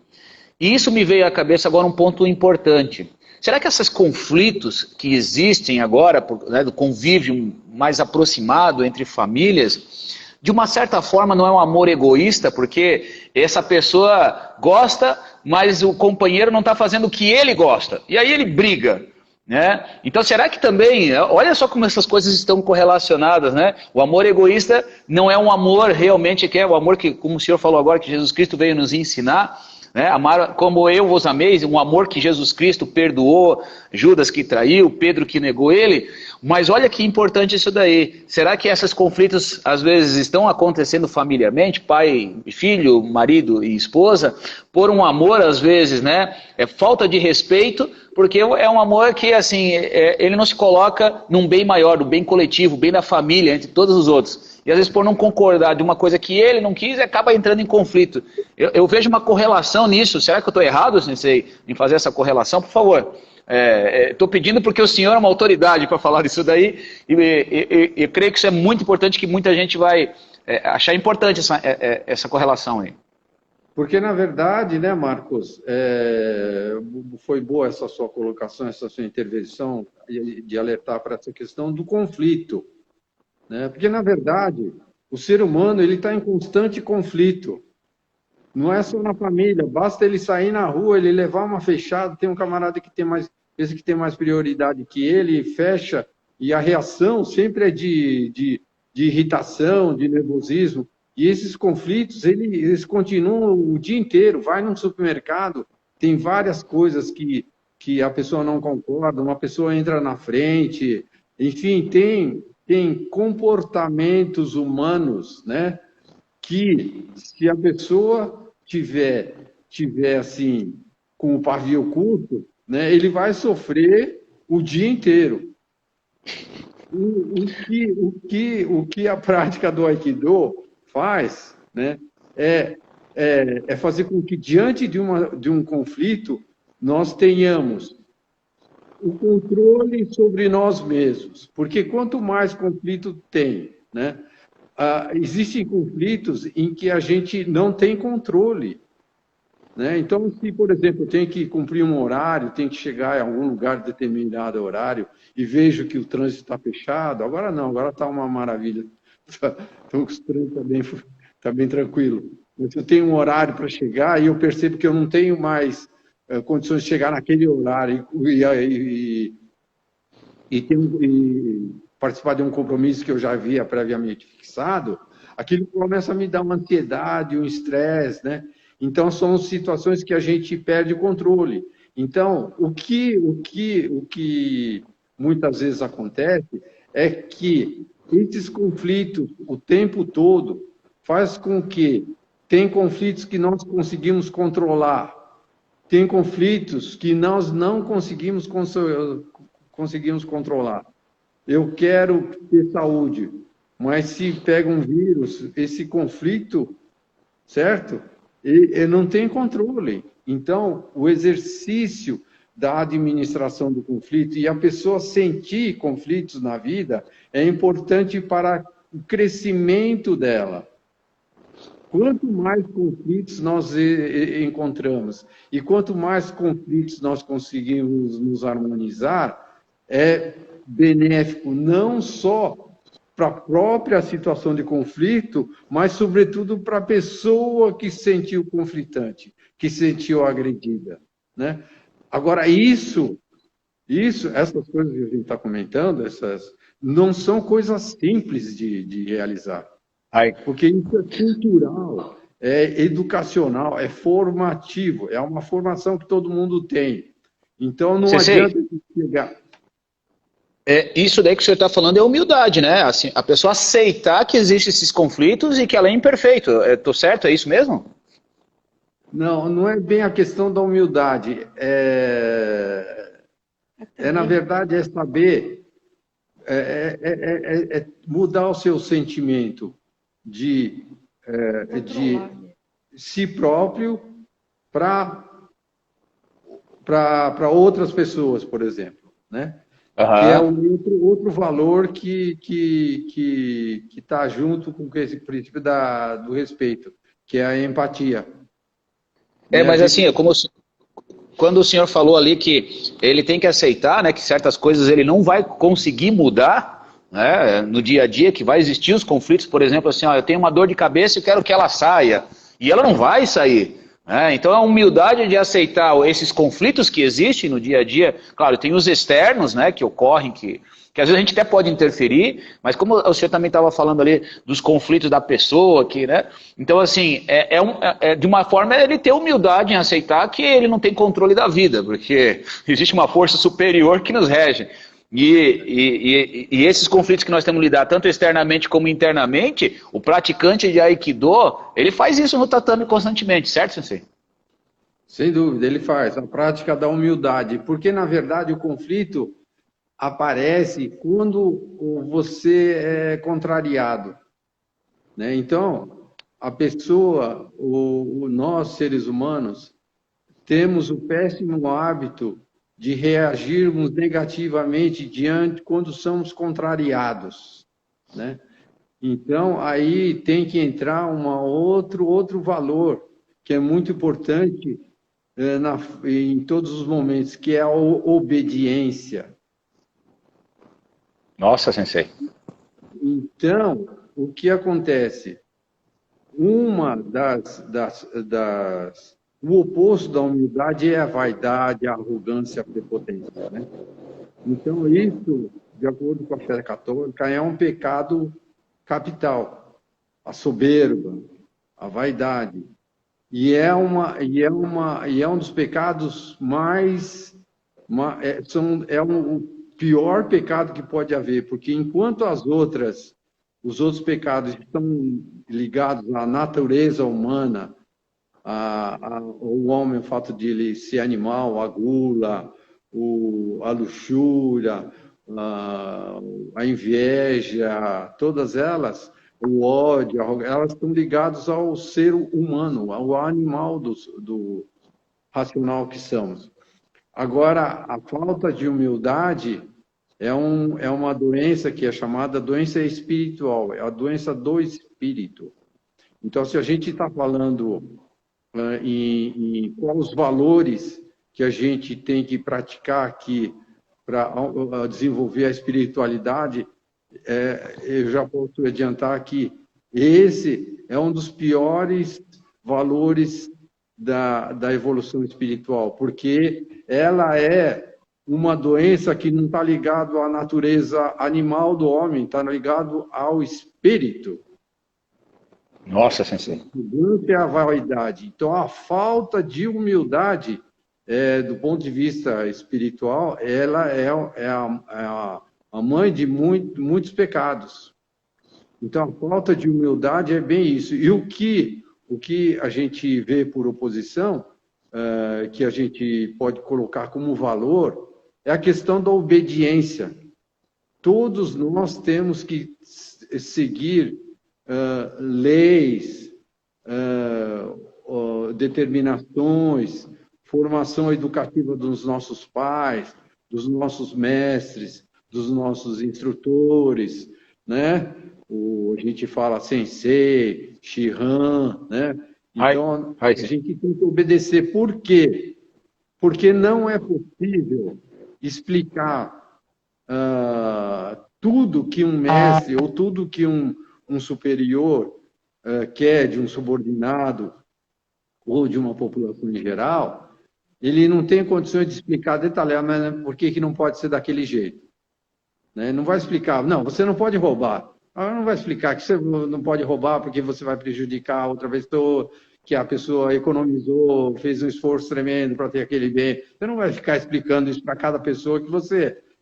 [SPEAKER 1] E isso me veio à cabeça agora um ponto importante. Será que esses conflitos que existem agora, né, do convívio mais aproximado entre famílias, de uma certa forma não é um amor egoísta, porque essa pessoa gosta, mas o companheiro não está fazendo o que ele gosta, e aí ele briga, né? Então será que também, olha só como essas coisas estão correlacionadas, né? O amor egoísta não é um amor realmente que é o amor que, como o senhor falou agora, que Jesus Cristo veio nos ensinar, né? Amar como eu vos amei, um amor que Jesus Cristo perdoou, Judas que traiu, Pedro que negou ele. Mas olha que importante isso daí. Será que esses conflitos às vezes estão acontecendo familiarmente, pai e filho, marido e esposa, por um amor às vezes, né? É falta de respeito, porque é um amor que assim, ele não se coloca num bem maior, no bem coletivo, bem da família, entre todos os outros. E às vezes por não concordar de uma coisa que ele não quis, acaba entrando em conflito. Eu vejo uma correlação nisso. Será que eu estou errado, Sensei, em fazer essa correlação? Por favor. Estou pedindo porque o senhor é uma autoridade para falar disso daí. E eu creio que isso é muito importante, que muita gente vai achar importante essa correlação aí.
[SPEAKER 2] Porque, na verdade, né, Marcos, foi boa essa sua colocação, essa sua intervenção de alertar para essa questão do conflito. Né? Porque, na verdade, o ser humano ele está em constante conflito. Não é só na família, basta ele sair na rua, ele levar uma fechada, tem um camarada que tem mais, esse que tem mais prioridade que ele, fecha, e a reação sempre é de irritação, de nervosismo. E esses conflitos, eles continuam o dia inteiro. Vai num supermercado, tem várias coisas que a pessoa não concorda, uma pessoa entra na frente, enfim, tem comportamentos humanos, né? Que se a pessoa tiver assim, com o pavio curto, né, ele vai sofrer o dia inteiro. O que a prática do Aikido faz, né, é fazer com que, diante de um conflito, nós tenhamos o controle sobre nós mesmos. Porque quanto mais conflito tem, né, existem conflitos em que a gente não tem controle. Né? Então, se, por exemplo, eu tenho que cumprir um horário, tenho que chegar em algum lugar de determinado horário e vejo que o trânsito está fechado, agora não, agora está uma maravilha. Então, o trânsito está bem tranquilo. Mas eu tenho um horário para chegar e eu percebo que eu não tenho mais condições de chegar naquele horário e participar de um compromisso que eu já havia previamente fixado, aquilo começa a me dar uma ansiedade, um estresse, né? Então, são situações que a gente perde o controle. Então, o que muitas vezes acontece é que esses conflitos, o tempo todo, faz com que tem conflitos que nós conseguimos controlar, tem conflitos que nós não conseguimos controlar. Eu quero ter saúde, mas se pega um vírus, esse conflito, certo? E não tem controle. Então, o exercício da administração do conflito e a pessoa sentir conflitos na vida é importante para o crescimento dela. Quanto mais conflitos nós encontramos e quanto mais conflitos nós conseguimos nos harmonizar, é benéfico não só para a própria situação de conflito, mas, sobretudo, para a pessoa que se sentiu conflitante, que se sentiu agredida. Né? Agora, essas coisas que a gente está comentando, não são coisas simples de realizar. Porque isso é cultural, é educacional, é formativo, é uma formação que todo mundo tem. Então, não adianta chegar...
[SPEAKER 1] Isso daí que o senhor está falando é humildade, né? Assim, a pessoa aceitar que existem esses conflitos e que ela é imperfeita. Estou certo? É isso mesmo?
[SPEAKER 2] Não, não é bem a questão da humildade. Na verdade, é saber, mudar o seu sentimento de, de si próprio para outras pessoas, por exemplo, né? Que é um outro valor que está junto com esse princípio do respeito, que é a empatia.
[SPEAKER 1] Mas assim, quando o senhor falou ali que ele tem que aceitar, né, que certas coisas ele não vai conseguir mudar, né, no dia a dia, que vai existir os conflitos, por exemplo, assim, ó, eu tenho uma dor de cabeça e quero que ela saia, e ela não vai sair. Então a humildade de aceitar esses conflitos que existem no dia a dia, claro, tem os externos, né, que ocorrem, que às vezes a gente até pode interferir, mas como o senhor também estava falando ali dos conflitos da pessoa, né? Então assim, de uma forma ele ter humildade em aceitar que ele não tem controle da vida, porque existe uma força superior que nos rege. E esses conflitos que nós temos que lidar, tanto externamente como internamente, o praticante de Aikido, ele faz isso no tatame constantemente, certo, sensei?
[SPEAKER 2] Sem dúvida, ele faz a prática da humildade, porque na verdade o conflito aparece quando você é contrariado, né? Então, a pessoa, nós seres humanos, temos o péssimo hábito de reagirmos negativamente quando somos contrariados, né? Então, aí tem que entrar outro valor que é muito importante em todos os momentos, que é a obediência.
[SPEAKER 1] Nossa, sensei.
[SPEAKER 2] Então, o que acontece? O oposto da humildade é a vaidade, a arrogância, a prepotência, né? Então, isso, de acordo com a fé católica, é um pecado capital. A soberba, a vaidade. E é um dos pecados o pior pecado que pode haver, porque enquanto os outros pecados estão ligados à natureza humana, o homem, o fato de ele ser animal, a gula, a luxúria, a inveja, todas elas, o ódio, elas estão ligadas ao ser humano, ao animal do racional que somos. Agora, a falta de humildade é uma doença que é chamada doença espiritual, é a doença do espírito. Então, se a gente está falando em quais os valores que a gente tem que praticar aqui para desenvolver a espiritualidade, eu já posso adiantar que esse é um dos piores valores da evolução espiritual, porque ela é uma doença que não está ligada à natureza animal do homem, está ligado ao espírito.
[SPEAKER 1] Nossa, sensei.
[SPEAKER 2] A é a vaidade. Então, a falta de humildade, do ponto de vista espiritual, ela é a mãe de muitos pecados. Então, a falta de humildade é bem isso. E o que a gente vê por oposição, que a gente pode colocar como valor, é a questão da obediência. Todos nós temos que seguir leis, determinações, formação educativa dos nossos pais, dos nossos mestres, dos nossos instrutores, né? A gente fala sensei, shihan, né? Então, a gente tem que obedecer. Por quê? Porque não é possível explicar tudo que um mestre ou tudo que um superior quer de um subordinado ou de uma população em geral. Ele não tem condições de explicar detalhadamente por que não pode ser daquele jeito. Né? Não vai explicar, não, você não pode roubar. Não vai explicar que você não pode roubar porque você vai prejudicar a outra pessoa, que a pessoa economizou, fez um esforço tremendo para ter aquele bem. Você não vai ficar explicando isso para cada pessoa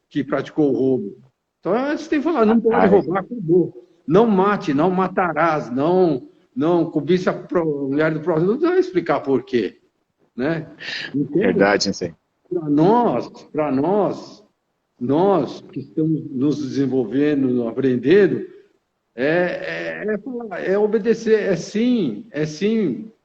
[SPEAKER 2] que praticou o roubo. Então, você tem que falar, não pode roubar, acabou. Não mate, não matarás, não não cobiça a mulher do próximo, não vai explicar por quê, né? Então,
[SPEAKER 1] Verdade, sensei.
[SPEAKER 2] para nós que estamos nos desenvolvendo, aprendendo, é obedecer, é sim,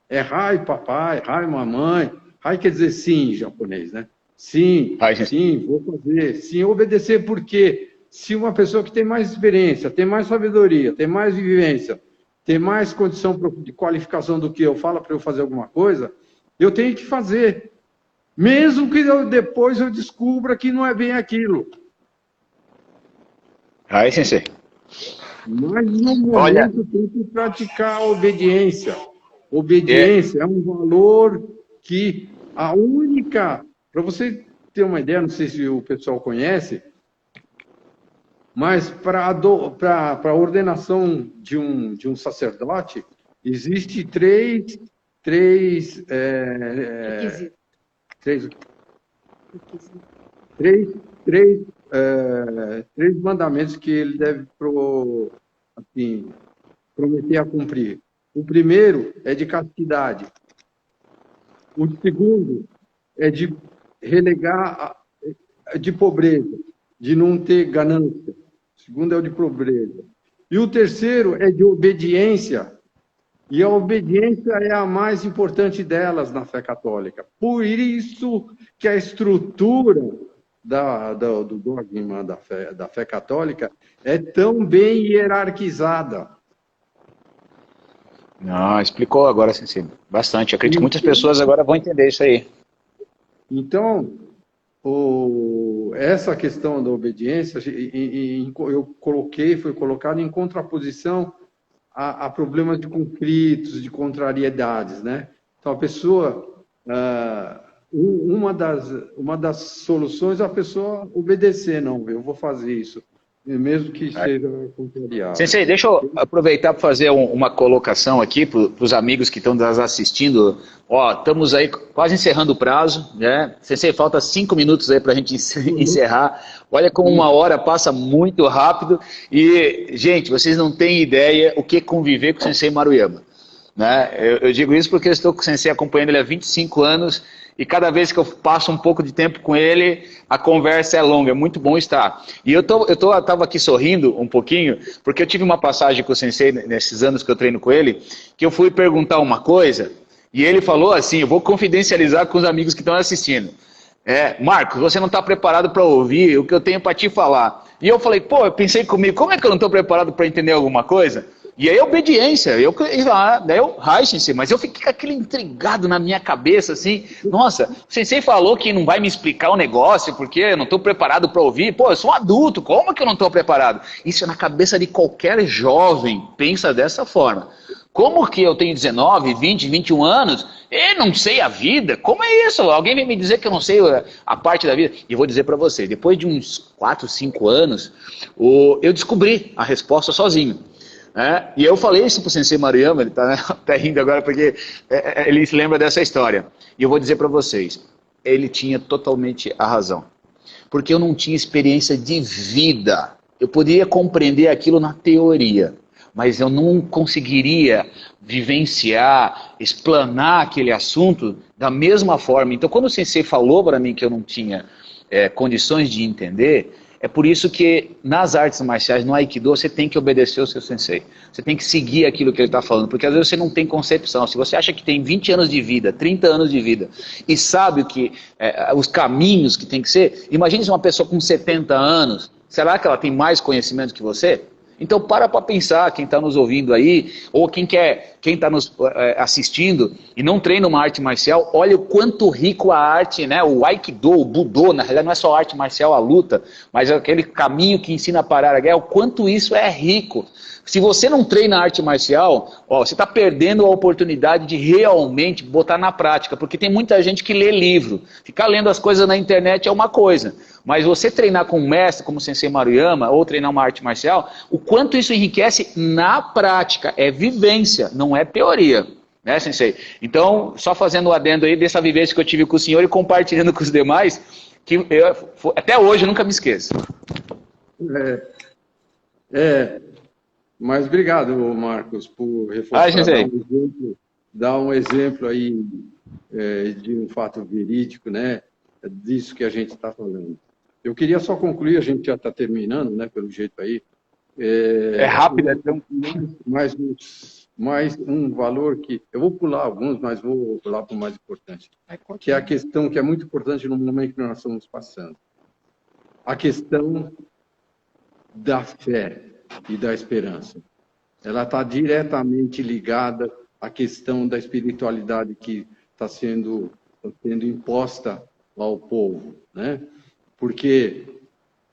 [SPEAKER 2] é hai papai, hai mamãe, hai quer dizer sim em japonês, né? Sim, sim, vou fazer, sim, obedecer, porque se uma pessoa que tem mais experiência, tem mais sabedoria, tem mais vivência, tem mais condição de qualificação do que eu, fala para eu fazer alguma coisa, eu tenho que fazer, mesmo que depois eu descubra que não é bem aquilo.
[SPEAKER 1] Aí, sensei.
[SPEAKER 2] Mas no momento tem que praticar a obediência. Obediência é um valor que a única... Para você ter uma ideia, não sei se o pessoal conhece, mas para a ordenação de um sacerdote, existe três mandamentos que ele deve prometer a cumprir. O primeiro é de castidade. O segundo é de relegar de pobreza, de não ter ganância. O segundo é o de pobreza. E o terceiro é de obediência. E a obediência é a mais importante delas na fé católica. Por isso que a estrutura do dogma da fé católica é tão bem hierarquizada.
[SPEAKER 1] Não, explicou agora, sensei. Bastante. Eu acredito que muitas pessoas agora vão entender isso aí.
[SPEAKER 2] Então, essa questão da obediência, foi colocado em contraposição a problemas de conflitos, de contrariedades, né? Então, a pessoa, uma das soluções é a pessoa obedecer, não, eu vou fazer isso, mesmo que seja contrariado.
[SPEAKER 1] Sensei, deixa eu aproveitar para fazer uma colocação aqui para os amigos que estão nos assistindo. Ó, estamos aí quase encerrando o prazo, né? Sensei, falta 5 minutos aí para a gente encerrar. Olha como 1 hora passa muito rápido. E, gente, vocês não têm ideia o que é conviver com o Sensei Maruyama, né? Eu digo isso porque eu estou com o Sensei acompanhando ele há 25 anos. E cada vez que eu passo um pouco de tempo com ele, a conversa é longa, é muito bom estar. E eu estava aqui sorrindo um pouquinho, porque eu tive uma passagem com o Sensei nesses anos que eu treino com ele, que eu fui perguntar uma coisa, e ele falou assim, eu vou confidencializar com os amigos que estão assistindo. Marcos, você não está preparado para ouvir o que eu tenho para te falar. E eu falei, eu pensei comigo, como é que eu não estou preparado para entender alguma coisa? E aí obediência, mas eu fiquei com aquele intrigado na minha cabeça, assim, nossa, o Sensei falou que não vai me explicar o negócio, porque eu não estou preparado para ouvir, eu sou um adulto, como que eu não estou preparado? Isso é na cabeça de qualquer jovem, pensa dessa forma. Como que eu tenho 19, 20, 21 anos e não sei a vida? Como é isso? Alguém vem me dizer que eu não sei a parte da vida? E eu vou dizer para você, depois de uns 4, 5 anos, eu descobri a resposta sozinho. E eu falei isso para o Sensei Maruyama, ele está até rindo agora porque ele se lembra dessa história. E eu vou dizer para vocês, ele tinha totalmente a razão. Porque eu não tinha experiência de vida. Eu poderia compreender aquilo na teoria, mas eu não conseguiria vivenciar, explanar aquele assunto da mesma forma. Então quando o Sensei falou para mim que eu não tinha condições de entender... É por isso que nas artes marciais, no Aikido, você tem que obedecer o seu sensei. Você tem que seguir aquilo que ele está falando, porque às vezes você não tem concepção. Se você acha que tem 20 anos de vida, 30 anos de vida, e sabe os caminhos que tem que ser, imagine se uma pessoa com 70 anos, será que ela tem mais conhecimento que você? Então para pensar, quem está nos ouvindo aí, ou quem está nos assistindo e não treina uma arte marcial, olha o quanto rico a arte, né? O Aikido, o Budô, na realidade não é só arte marcial, a luta, mas é aquele caminho que ensina a parar a guerra, o quanto isso é rico. Se você não treina arte marcial, você está perdendo a oportunidade de realmente botar na prática, porque tem muita gente que lê livro. Ficar lendo as coisas na internet é uma coisa, mas você treinar com um mestre como o Sensei Maruyama, ou treinar uma arte marcial, o quanto isso enriquece na prática, é vivência, não é teoria. Né, Sensei? Então, só fazendo um adendo aí dessa vivência que eu tive com o senhor e compartilhando com os demais, que até hoje eu nunca me esqueço.
[SPEAKER 2] Mas obrigado, Marcos, por
[SPEAKER 1] Ah,
[SPEAKER 2] reforçar,
[SPEAKER 1] Sensei.
[SPEAKER 2] dar um exemplo aí de um fato verídico, né? Disso que a gente está falando. Eu queria só concluir, a gente já está terminando, né? Pelo jeito aí.
[SPEAKER 1] É rápido, então.
[SPEAKER 2] Mais um valor que... Eu vou pular alguns, mas vou pular para o mais importante. Que é a questão que é muito importante no momento que nós estamos passando. A questão da fé e da esperança. Ela está diretamente ligada à questão da espiritualidade que está sendo imposta ao povo, né? Porque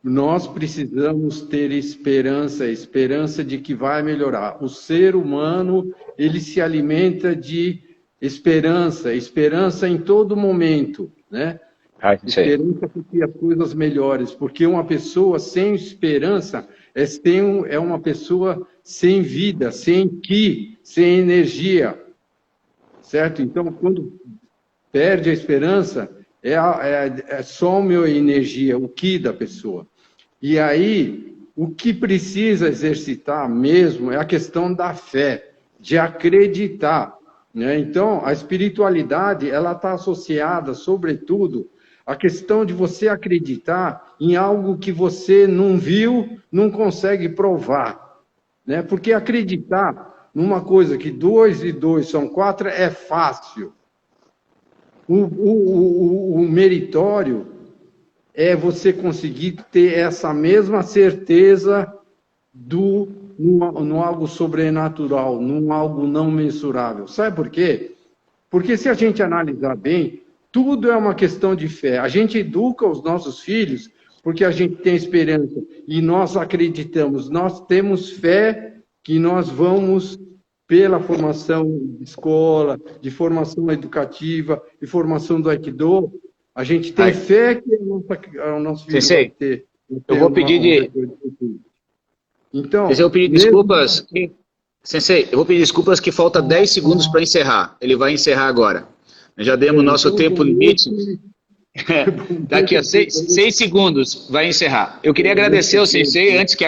[SPEAKER 2] nós precisamos ter esperança, esperança de que vai melhorar. O ser humano, ele se alimenta de esperança, esperança em todo momento, né?
[SPEAKER 1] Ah, Sensei.
[SPEAKER 2] Esperança para que as coisas melhores, porque uma pessoa sem esperança é uma pessoa sem vida, sem ki, sem energia, certo? Então, quando perde a esperança, some a energia, o ki da pessoa. E aí, o que precisa exercitar mesmo é a questão da fé, de acreditar, né? Então, a espiritualidade, ela está associada, sobretudo, à questão de você acreditar em algo que você não viu, não consegue provar, né? Porque acreditar numa coisa que 2 e 2 são 4 é fácil. O meritório é você conseguir ter essa mesma certeza no algo sobrenatural, num algo não mensurável. Sabe por quê? Porque se a gente analisar bem, tudo é uma questão de fé. A gente educa os nossos filhos porque a gente tem esperança e nós acreditamos, nós temos fé que nós vamos, pela formação de escola, de formação educativa, de formação do Aikido, a gente tem fé que o nosso filho
[SPEAKER 1] Sensei,
[SPEAKER 2] vai ter.
[SPEAKER 1] Eu vou pedir
[SPEAKER 2] Então,
[SPEAKER 1] Sensei, eu vou pedir desculpas. Sensei, eu vou pedir desculpas que falta 10 segundos para encerrar. Ele vai encerrar agora. Nós já demos nosso tempo limite. Daqui a 6 segundos vai encerrar. Eu queria agradecer ao Sensei antes que